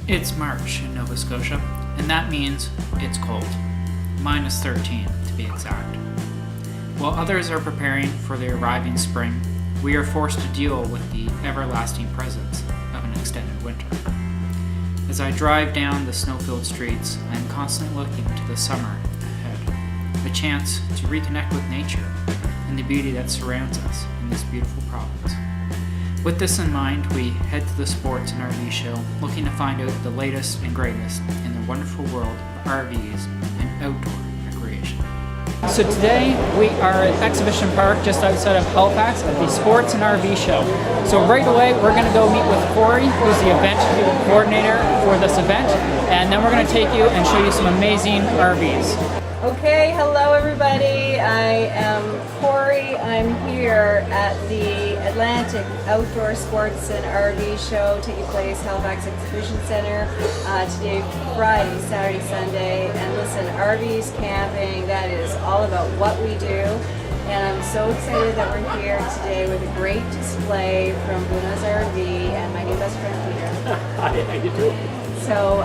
It's March in Nova Scotia, and that means it's cold. Minus 13 to be exact. While others are preparing for the arriving spring, we are forced to deal with the everlasting presence of an extended winter. As I drive down the snow-filled streets, I am constantly looking to the summer ahead, a chance to reconnect with nature and the beauty that surrounds us in this beautiful province. With this in mind, we head to the Sports and RV show, looking to find out the latest and greatest in the wonderful world of RVs and outdoor recreation. So today we are at Exhibition Park just outside of Halifax at the Sports and RV show. So right away we're going to go meet with Kori, who's the event coordinator for this event, and then we're going to take you and show you some amazing RVs. Okay, hello everybody. I am Kori. I'm here at the Atlantic Outdoor Sports and RV show taking place Halifax Exhibition Center today, Friday, Saturday, Sunday. And listen, RVs, camping, that is all about what we do. And I'm so excited that we're here today with a great display from Bluenose RV and my new best friend Peter. Hi, how you doing? So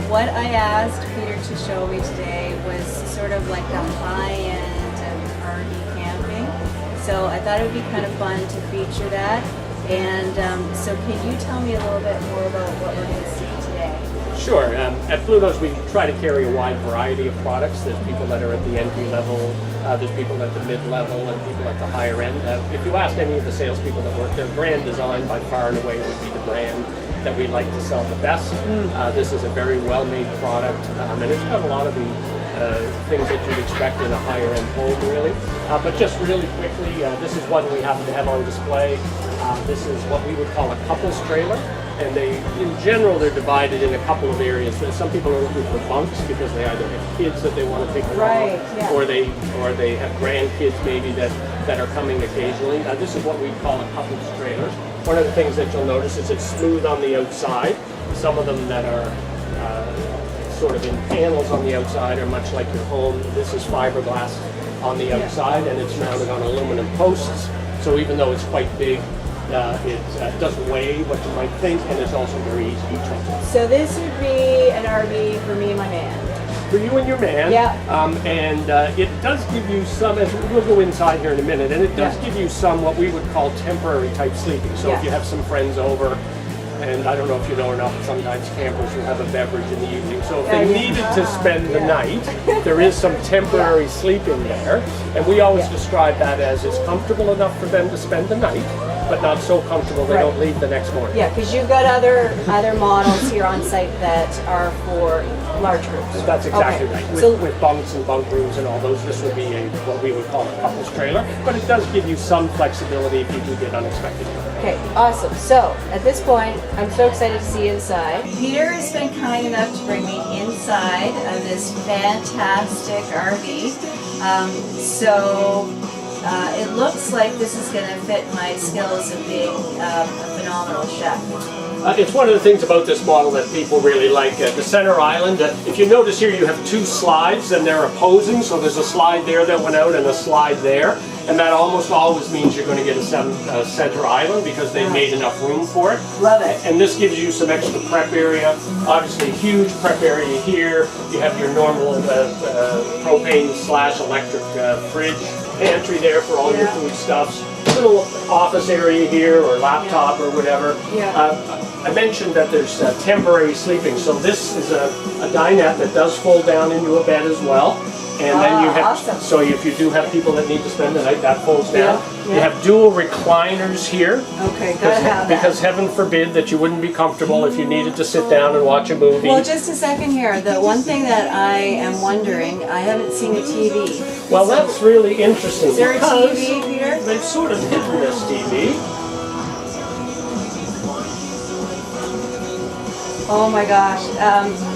what I asked Peter to show me today was sort of like the high end of RV camping. So I thought it would be kind of fun to feature that. And so can you tell me a little bit more about what we're going to see today? Sure. At Bluenose we try to carry a wide variety of products. There's people that are at the entry level, there's people at the mid-level, and people at the higher end. If you asked any of the salespeople that work there, Grand Design by far and away would be the brand that we like to sell the best. This is a very well-made product, and it's got a lot of the things that you'd expect in a higher-end home, really. But just really quickly, this is one we happen to have on display. This is what we would call a couples trailer, and in general, they're divided in a couple of areas. Some people are looking for bunks because they either have kids that they want to take along, or they have grandkids maybe that are coming occasionally. This is what we call a couples trailer. One of the things that you'll notice is it's smooth on the outside. Some of them that are sort of in panels on the outside are much like your home. This is fiberglass on the outside, and it's mounted on aluminum posts. So even though it's quite big, it doesn't weigh what you might think, and it's also very easy to transport. So this would be an RV for me and my man. For you and your man, and it does give you some, as we'll go inside here in a minute, and it does give you some what we would call temporary type sleeping. So if you have some friends over, and I don't know if you know or not, but sometimes campers will have a beverage in the evening. So if they needed to spend the night, there is some temporary sleeping there. And we always describe that as it's comfortable enough for them to spend the night, but not so comfortable they don't leave the next morning. Yeah, because you've got other models here on site that are for large groups. That's exactly right. With bunks and bunk rooms and all those, this would be what we would call a couples trailer. But it does give you some flexibility if you do get unexpected. Okay, awesome. So at this point, I'm so excited to see inside. Peter has been kind enough to bring me inside of this fantastic RV. It looks like this is going to fit my skills of being a phenomenal chef. It's one of the things about this model that people really like. The center island, if you notice here you have two slides and they're opposing, so there's a slide there that went out and a slide there, and that almost always means you're going to get a center island because they made enough room for it. Love it. And this gives you some extra prep area. Obviously huge prep area here. You have your normal propane/electric fridge pantry there for all your foodstuffs. Little office area here or laptop or whatever. I mentioned that there's temporary sleeping, so this is a dinette that does fold down into a bed as well. And then you have, so if you do have people that need to spend the night, that folds down. You have dual recliners here. Okay, gotta have that. Because heaven forbid that you wouldn't be comfortable if you needed to sit down and watch a movie. Well, just a second here. The one thing that I am wondering, I haven't seen a TV. Well, that's really interesting. Is there a TV, Peter? They've sort of hidden this TV. Oh my gosh,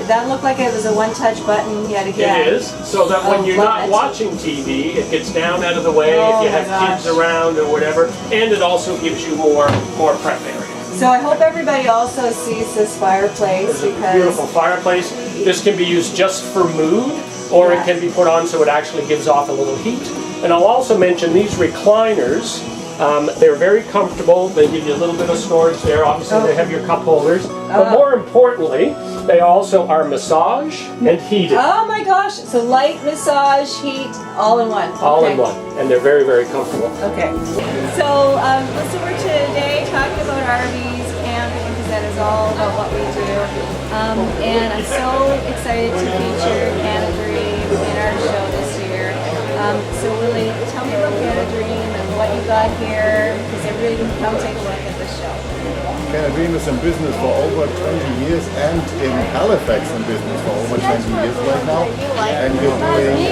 that looked like it was a one-touch button yet again. It is, so that when you're not watching TV, it gets down out of the way if you have kids around or whatever, and it also gives you more prep area. So I hope everybody also sees this fireplace. There's a beautiful fireplace. This can be used just for mood, or it can be put on so it actually gives off a little heat. And I'll also mention these recliners They're very comfortable. They give you a little bit of storage there. Obviously, they have your cup holders. But more importantly, they also are massage and heated. Oh my gosh! So light, massage, heat, all in one. All in one. And they're very, very comfortable. Okay. So we're today talking about RVs, camping, because that is all about what we do. And I'm so excited to feature CanaDream in our show this year. So Willie, tell me about CanaDream and what you got here, because everybody can come take a look at this show. CanaDream is in business for over 20 years and in Halifax in business for over 20 years right now. And we're doing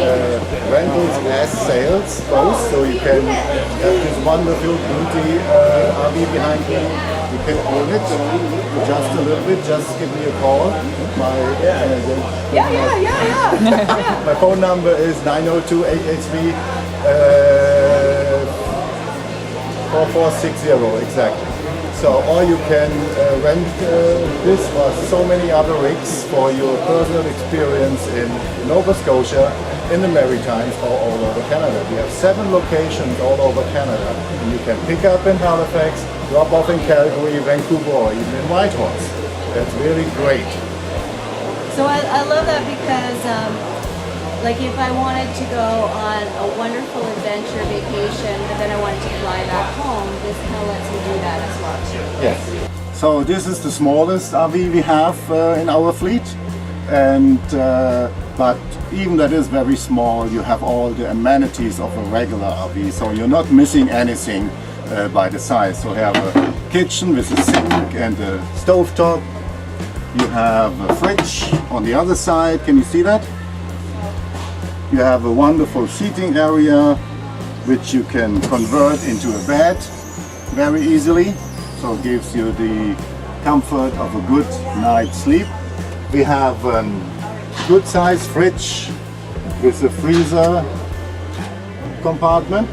rentals as sales both, so you can have this wonderful beauty RV behind you. You can own it just a little bit, just give me a call. My phone number is 902-883 4460 exactly. So, or you can rent this or so many other rigs for your personal experience in Nova Scotia, in the Maritimes, or all over Canada. We have 7 locations all over Canada, and you can pick up in Halifax, drop off in Calgary, Vancouver, or even in Whitehorse. That's really great. So I love that because, like, if I wanted to go on a wonderful adventure vacation, but then I wanted to fly back home, this kind of lets me do that as well too. Yes. So this is the smallest RV we have in our fleet, and but even that is very small, you have all the amenities of a regular RV, so you're not missing anything by the size. So you have a kitchen with a sink and a stovetop. You have a fridge on the other side. Can you see that? You have a wonderful seating area which you can convert into a bed very easily, so it gives you the comfort of a good night's sleep. We have a good sized fridge with a freezer compartment,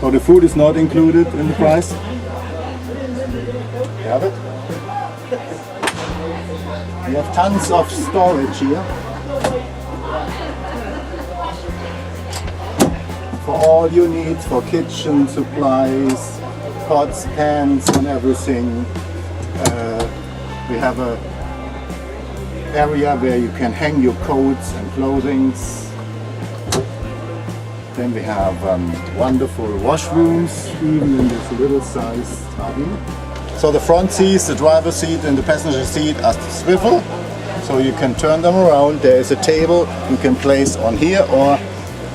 so the food is not included in the price. You have it. We have tons of storage here for all you need for kitchen supplies, pots, pans and everything. We have a area where you can hang your coats and clothing. Then we have wonderful washrooms, even in this little sized RV. So the front seats, the driver's seat and the passenger seat are swivel, so you can turn them around. There is a table you can place on here or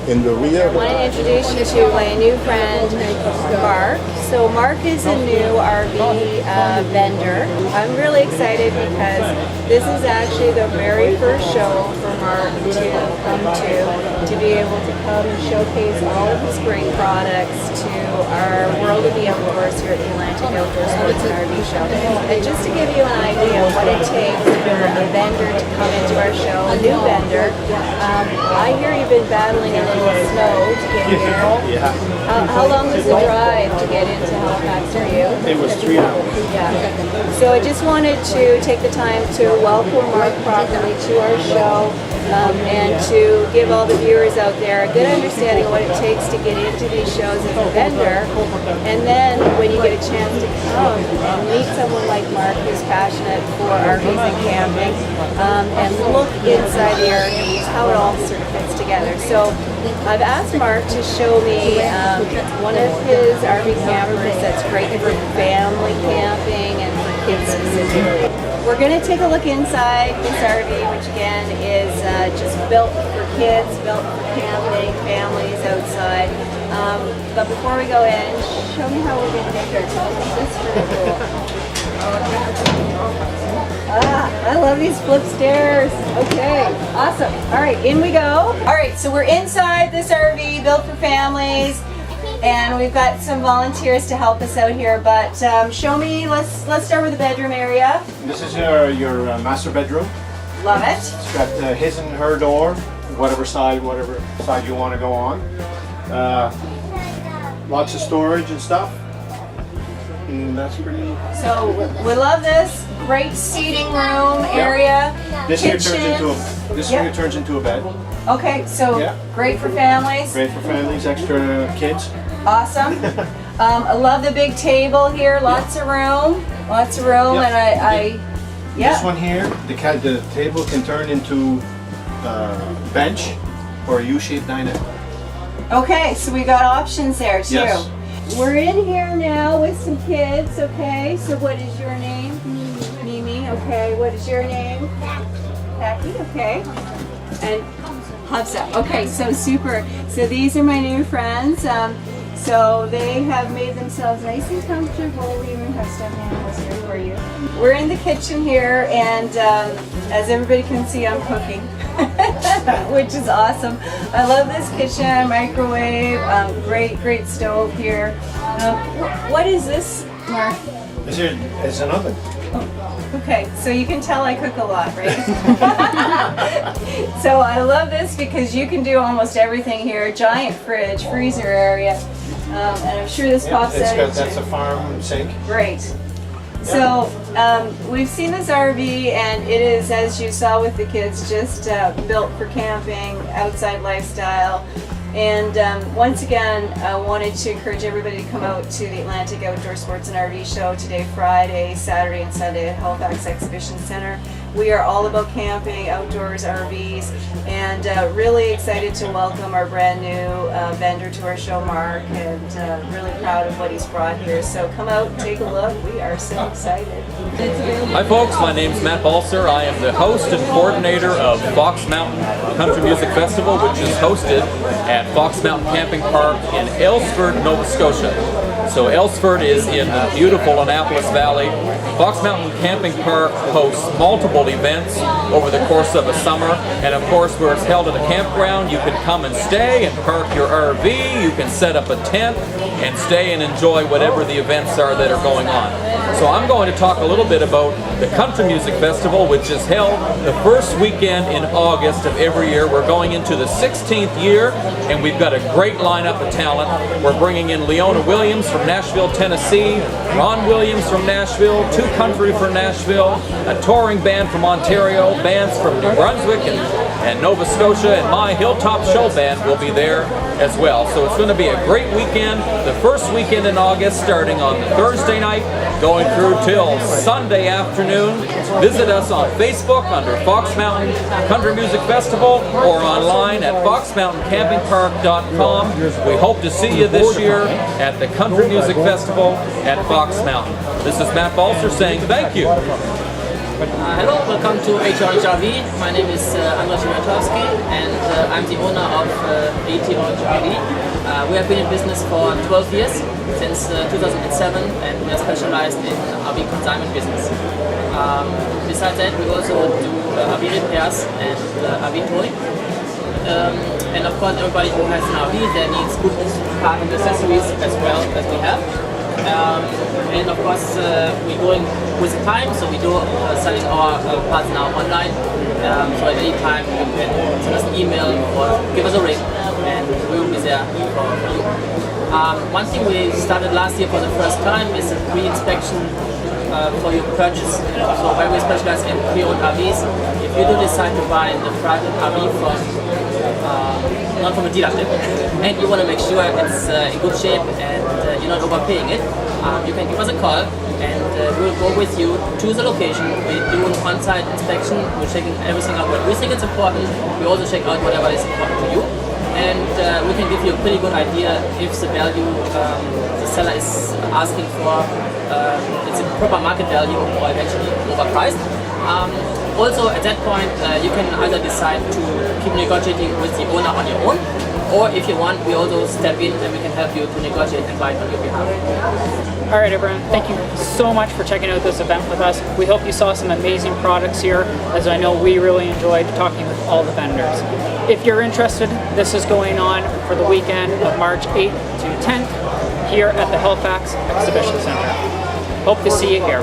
in the rear. I want to introduce you to my new friend, Mark. So Mark is a new RV vendor. I'm really excited because this is actually the very first show for Mark to come to be able to come and showcase all of the spring products to our World of the Outdoors here at the Atlantic Outdoor Sports and RV Show. And just to give you an idea of what it takes for a vendor to come into our show, a new vendor, I hear you've been battling a little snow to get here. Yeah. How long was the drive to get into Halifax for you? It was 3 hours. Yeah. So I just wanted to take the time to welcome Mark properly to our show and to give all the viewers out there a good understanding of what it takes to get into these shows as a vendor. And then when you get a chance to come and meet someone like Mark who's passionate for RVs and camping and look inside the RVs, how it all sort of fits together. So I've asked Mark to show me one of his RV campers that's great for family camping and for kids specifically. We're going to take a look inside this RV, which again is just built for kids, built for camping, families outside. But before we go in, show me how we're going to make it. This is pretty cool. I love these flip stairs. Okay, awesome. All right, in we go. All right, so we're inside this RV built for families, and we've got some volunteers to help us out here. But show me. Let's start with the bedroom area. This is your master bedroom. Love it. It's got his and her door, whatever side you want to go on. Lots of storage and stuff. and that's pretty. So we love this. Great seating room area. This here Kitchen. turns into a bed. Okay, so Yeah. great for families. Great for families, extra kids. Awesome. I love the big table here. Lots of room. Lots of room, Yep. and yeah. This one here, the table can turn into a bench or a U-shaped dinette. Okay, so we got options there too. Yes. We're in here now with some kids. Okay, so what is your name? Mimi. Okay, what is your name? Packy. Okay. And Hafsa. Okay, so super. So these are my new friends. So they have made themselves nice and comfortable. We even have stuffed animals here for you. We're in the kitchen here, and as everybody can see, I'm cooking, which is awesome. I love this kitchen, microwave, great stove here. What is this, Mark? It's an oven. Okay, so you can tell I cook a lot, right? So I love this because you can do almost everything here. Giant fridge, freezer area, and I'm sure this pops out. That's a farm sink. Great. So we've seen this RV, and it is, as you saw with the kids, just built for camping, outside lifestyle. And once again, I wanted to encourage everybody to come out to the Atlantic Outdoor Sports and RV Show today, Friday, Saturday, and Sunday at Halifax Exhibition Center. We are all about camping, outdoors, RVs, and really excited to welcome our brand new vendor to our show, Mark, and really proud of what he's brought here. So come out and take a look. We are so excited. Hi folks, my name's Matt Balser. I am the host and coordinator of Fox Mountain Country Music Festival, which is hosted at Fox Mountain Camping Park in Aylesford, Nova Scotia. So Aylesford is in the beautiful Annapolis Valley. Fox Mountain Camping Park hosts multiple events over the course of a summer, and of course where it's held at a campground, you can come and stay and park your RV, you can set up a tent and stay and enjoy whatever the events are that are going on. So I'm going to talk a little bit about the Country Music Festival, which is held the first weekend in August of every year. We're going into the 16th year, and we've got a great lineup of talent. We're bringing in Leona Williams from Nashville, Tennessee, Ron Williams from Nashville, Two Country from Nashville, a touring band from Ontario, bands from New Brunswick and Nova Scotia, and my Hilltop Show Band will be there as well. So it's going to be a great weekend. The first weekend in August, starting on the Thursday night, going through till Sunday afternoon. Visit us on Facebook under Fox Mountain Country Music Festival or online at foxmountaincampingpark.com. We hope to see you this year at the Country Music Festival at Fox Mountain. This is Matt Balser saying thank you. Hello, welcome to Orange RV. My name is Andrzej Shiratowski, and I'm the owner of Orange RV. We have been in business for 12 years, since 2007, and we are specialized in RV consignment business. Besides that, we also do RV repairs and RV towing. And of course, everybody who has an RV that needs good parking accessories as well as we have. And of course, we're going with the time, so we do selling our parts now online. So at any time you can send us an email or give us a ring, and we will be there for you. One thing we started last year for the first time is a pre-inspection for your purchase. So where we specialize in pre-owned RVs. If you do decide to buy a private RV from not from a dealership, and you want to make sure it's in good shape and you're not overpaying it, you can give us a call, and we'll go with you to the location. We do an on-site inspection. We're checking everything out what we think is important. We also check out whatever is important to you, and we can give you a pretty good idea if the value the seller is asking for it's a proper market value or eventually overpriced. Also, at that point, you can either decide to keep negotiating with the owner on your own, or if you want, we also step in and we can help you to negotiate and buy it on your behalf. All right, everyone, thank you so much for checking out this event with us. We hope you saw some amazing products here, as I know we really enjoyed talking with all the vendors. If you're interested, this is going on for the weekend of March 8th to 10th here at the Halifax Exhibition Center. Hope to see you here.